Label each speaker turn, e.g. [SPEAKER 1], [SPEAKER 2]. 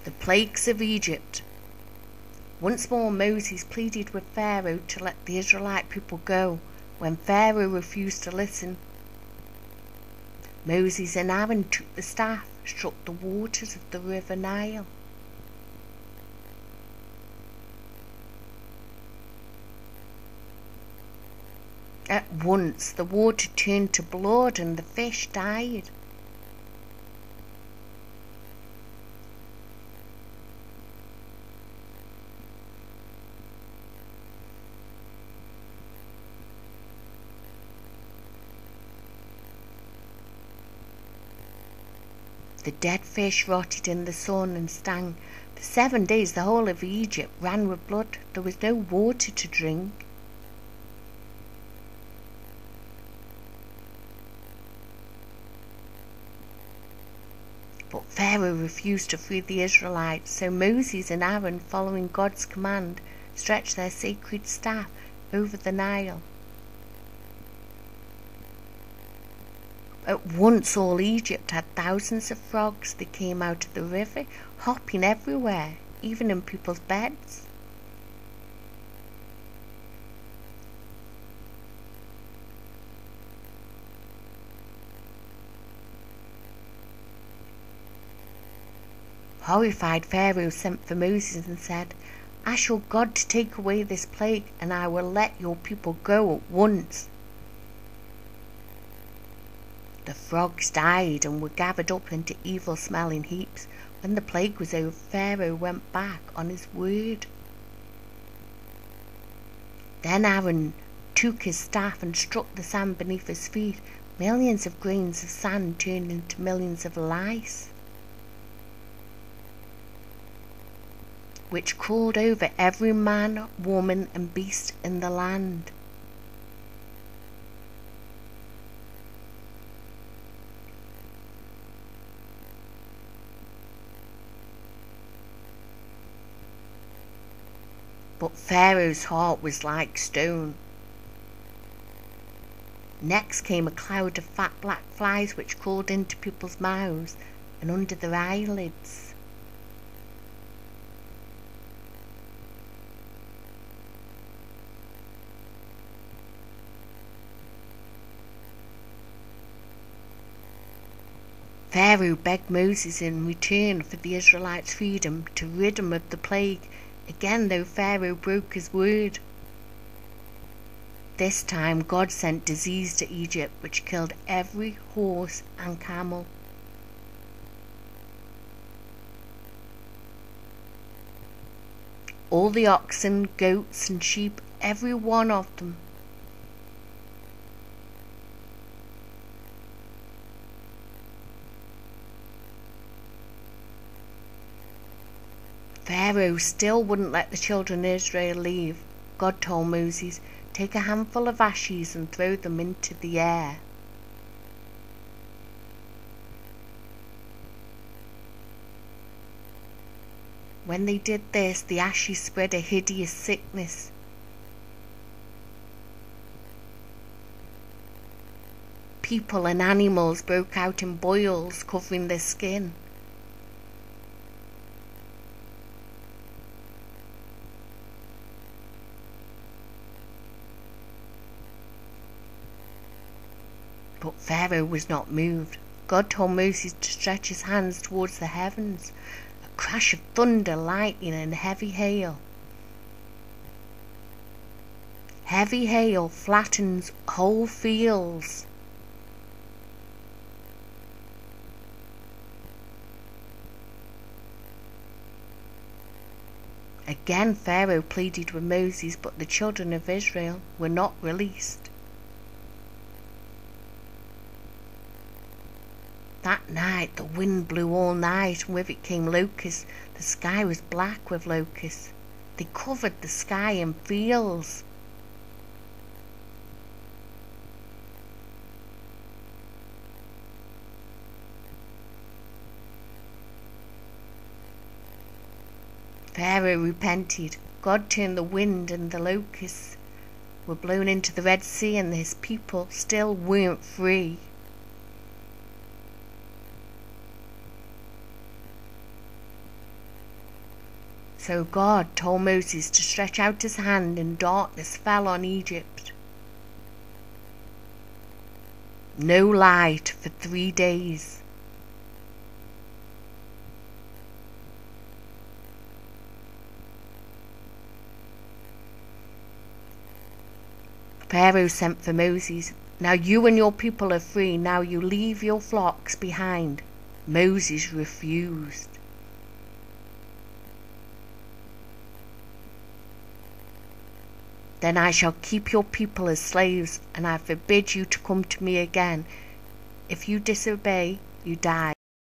[SPEAKER 1] The plagues of Egypt. Once more Moses pleaded with Pharaoh to let the Israelite people go. When Pharaoh refused to listen, Moses and Aaron took the staff, struck the waters of the river Nile. At once the water turned to blood and the fish died. The dead fish rotted in the sun and stank. For 7 days the whole of Egypt ran with blood. There was no water to drink. But Pharaoh refused to free the Israelites, so Moses and Aaron, following God's command, stretched their sacred staff over the Nile. At once all Egypt had thousands of frogs. They came out of the river, hopping everywhere, even in people's beds. Horrified, Pharaoh sent for Moses and said, "Ask your God to take away this plague, and I will let your people go at once." The frogs died and were gathered up into evil-smelling heaps. When the plague was over, Pharaoh went back on his word. Then Aaron took his staff and struck the sand beneath his feet. Millions of grains of sand turned into millions of lice, which crawled over every man, woman, and beast in the land. But Pharaoh's heart was like stone. Next came a cloud of fat black flies which crawled into people's mouths and under their eyelids. Pharaoh begged Moses in return for the Israelites' freedom to rid them of the plague. Again, though, Pharaoh broke his word. This time God sent disease to Egypt, which killed every horse and camel. All the oxen, goats, and sheep, every one of them. Pharaoh still wouldn't let the children of Israel leave. God told Moses, "Take a handful of ashes and throw them into the air." When they did this, the ashes spread a hideous sickness. People and animals broke out in boils covering their skin. But Pharaoh was not moved. God told Moses to stretch his hands towards the heavens. A crash of thunder, lightning, and heavy hail. Heavy hail flattens whole fields. Again Pharaoh pleaded with Moses, but the children of Israel were not released. That night the wind blew all night, and with it came locusts. The sky was black with locusts. They covered the sky in fields. Pharaoh repented. God turned the wind, and the locusts were blown into the Red Sea, and his people still weren't free. So God told Moses to stretch out his hand, and darkness fell on Egypt. No light for 3 days. Pharaoh sent for Moses. Now you and your people are free. Now you leave your flocks behind. Moses refused. Then I shall keep your people as slaves, and I forbid you to come to me again. If you disobey, you die.